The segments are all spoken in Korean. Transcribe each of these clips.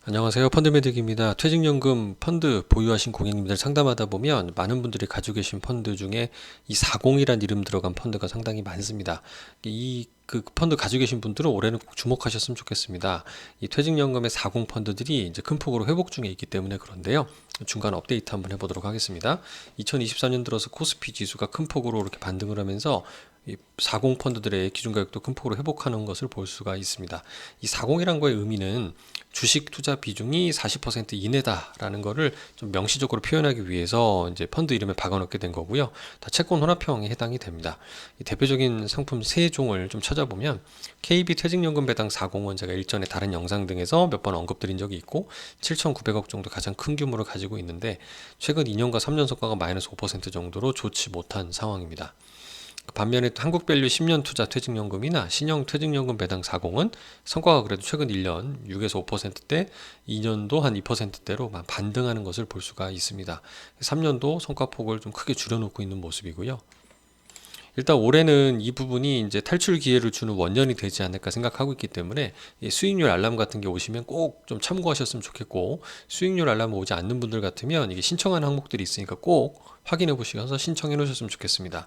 안녕하세요. 펀드매직입니다. 퇴직연금 펀드 보유하신 고객님들 상담하다 보면 많은 분들이 가지고 계신 펀드 중에 이 40이란 이름 들어간 펀드가 상당히 많습니다. 그 펀드 가지고 계신 분들은 올해는 꼭 주목하셨으면 좋겠습니다. 이 퇴직연금의 40 펀드들이 이제 큰 폭으로 회복 중에 있기 때문에 그런데요. 중간 업데이트 한번 해보도록 하겠습니다. 2024년 들어서 코스피 지수가 큰 폭으로 이렇게 반등을 하면서 이 40 펀드들의 기준 가격도 큰 폭으로 회복하는 것을 볼 수가 있습니다. 이 40이란 거의 의미는 주식 투자 비중이 40% 이내다라는 거를 좀 명시적으로 표현하기 위해서 이제 펀드 이름에 박아놓게 된 거고요. 다 채권 혼합형에 해당이 됩니다. 이 대표적인 상품 세 종을 좀 찾아보면 KB 퇴직연금 배당 40은 제가 일전에 다른 영상 등에서 몇 번 언급드린 적이 있고 7,900억 정도 가장 큰 규모를 가지고 있는데 최근 2년과 3년 성과가 마이너스 5% 정도로 좋지 못한 상황입니다. 반면에 한국밸류 10년 투자 퇴직연금이나 신형 퇴직연금 배당 40은 성과가 그래도 최근 1년 6에서 5%대, 2년도 한 2%대로 반등하는 것을 볼 수가 있습니다. 3년도 성과폭을 좀 크게 줄여놓고 있는 모습이고요. 일단 올해는 이 부분이 이제 탈출 기회를 주는 원년이 되지 않을까 생각하고 있기 때문에 수익률 알람 같은 게 오시면 꼭 좀 참고하셨으면 좋겠고, 수익률 알람 오지 않는 분들 같으면 이게 신청하는 항목들이 있으니까 꼭 확인해 보시면서 신청해 놓으셨으면 좋겠습니다.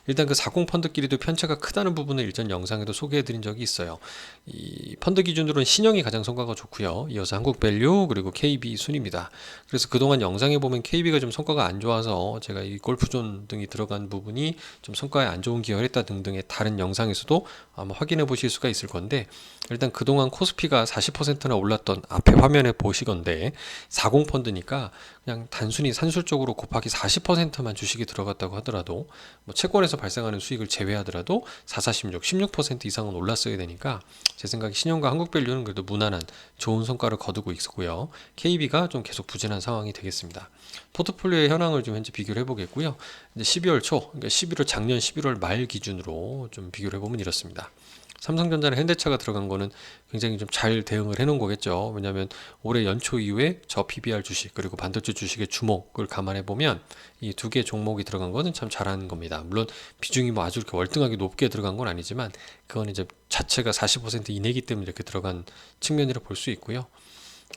일단 그 40 펀드끼리도 편차가 크다는 부분을 일전 영상에도 소개해 드린 적이 있어요. 이 펀드 기준으로는 신형이 가장 성과가 좋고요. 이어서 한국밸류 그리고 KB 순입니다. 그래서 그동안 영상에 보면 KB가 좀 성과가 안 좋아서 제가 이 골프존 등이 들어간 부분이 좀 성과에 안 좋은 기여를 했다 등등의 다른 영상에서도 아마 확인해 보실 수가 있을 건데, 일단 그동안 코스피가 40%나 올랐던 앞에 화면에 보시건데 40 펀드니까 그냥 단순히 산술적으로 곱하기 40%만 주식이 들어갔다고 하더라도 뭐 채권에서 발생하는 수익을 제외하더라도 4, 4, 16% 이상은 올랐어야 되니까 제 생각에 신형과 한국밸류는 그래도 무난한 좋은 성과를 거두고 있었고요. KB가 좀 계속 부진한 상황이 되겠습니다. 포트폴리오의 현황을 좀 현재 비교를 해보겠고요. 이제 12월 초, 그러니까 11월 작년 11월 말 기준으로 좀 비교를 해보면 이렇습니다. 삼성전자나 현대차가 들어간 거는 굉장히 좀 잘 대응을 해놓은 거겠죠. 왜냐하면 올해 연초 이후에 저 PBR 주식 그리고 반도체 주식의 주목을 감안해 보면 이 두 개 종목이 들어간 거는 참 잘하는 겁니다. 물론 비중이 뭐 아주 이렇게 월등하게 높게 들어간 건 아니지만 그건 이제 자체가 40% 이내기 때문에 이렇게 들어간 측면이라 볼 수 있고요.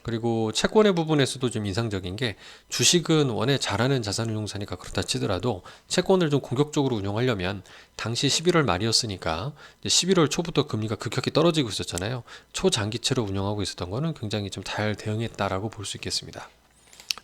그리고 채권의 부분에서도 좀 인상적인 게, 주식은 원래 잘하는 자산운용사니까 그렇다 치더라도 채권을 좀 공격적으로 운용하려면 당시 11월 말이었으니까 11월 초부터 금리가 급격히 떨어지고 있었잖아요. 초장기채로 운영하고 있었던 거는 굉장히 좀 잘 대응했다라고 볼 수 있겠습니다.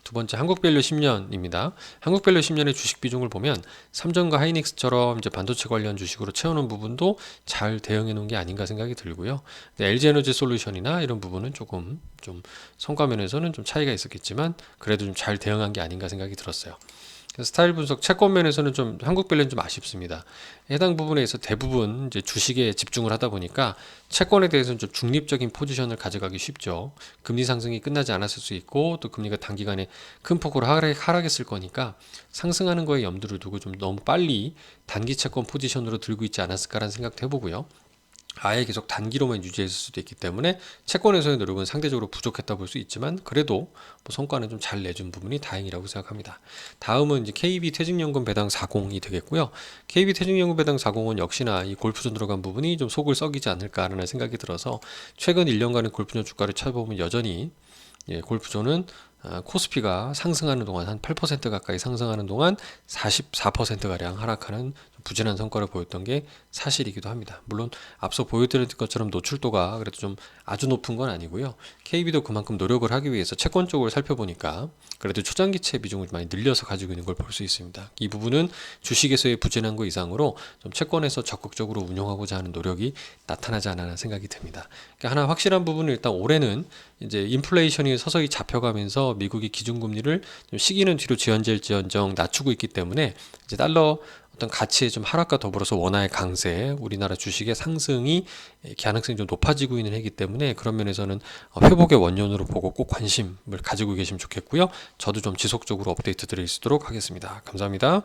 두 번째, 한국밸류 10년입니다. 한국밸류 10년의 주식 비중을 보면 삼성과 하이닉스처럼 이제 반도체 관련 주식으로 채우는 부분도 잘 대응해 놓은 게 아닌가 생각이 들고요. LG에너지 솔루션이나 이런 부분은 조금 좀 성과 면에서는 좀 차이가 있었겠지만 그래도 좀 잘 대응한 게 아닌가 생각이 들었어요. 스타일 분석 채권 면에서는 좀 한국밸류는 좀 아쉽습니다. 해당 부분에서 대부분 이제 주식에 집중을 하다 보니까 채권에 대해서는 좀 중립적인 포지션을 가져가기 쉽죠. 금리 상승이 끝나지 않았을 수 있고 또 금리가 단기간에 큰 폭으로 하락했을 거니까 상승하는 거에 염두를 두고 좀 너무 빨리 단기 채권 포지션으로 들고 있지 않았을까라는 생각도 해보고요. 아예 계속 단기로만 유지했을 수도 있기 때문에 채권에서의 노력은 상대적으로 부족했다 볼 수 있지만 그래도 뭐 성과는 좀 잘 내준 부분이 다행이라고 생각합니다. 다음은 이제 KB 퇴직연금 배당 40이 되겠고요. KB 퇴직연금 배당 40은 역시나 이 골프존 들어간 부분이 좀 속을 썩이지 않을까라는 생각이 들어서 최근 1년간의 골프존 주가를 찾아보면 여전히 골프존은 코스피가 상승하는 동안 한 8% 가까이 상승하는 동안 44%가량 하락하는 부진한 성과를 보였던 게 사실이기도 합니다. 물론 앞서 보여드린 것처럼 노출도가 그래도 좀 아주 높은 건 아니고요. KB도 그만큼 노력을 하기 위해서 채권 쪽을 살펴보니까 그래도 초장기채 비중을 많이 늘려서 가지고 있는 걸 볼 수 있습니다. 이 부분은 주식에서의 부진한 거 이상으로 좀 채권에서 적극적으로 운용하고자 하는 노력이 나타나지 않았나 생각이 듭니다. 그러니까 하나 확실한 부분은 일단 올해는 이제 인플레이션이 서서히 잡혀가면서 미국이 기준금리를 좀 시기는 뒤로 지연될지언정 낮추고 있기 때문에 이제 달러 어떤 가치의 좀 하락과 더불어서 원화의 강세, 우리나라 주식의 상승이 가능성이 좀 높아지고 있는 해이기 때문에 그런 면에서는 회복의 원년으로 보고 꼭 관심을 가지고 계시면 좋겠고요. 저도 좀 지속적으로 업데이트 드릴 수 있도록 하겠습니다. 감사합니다.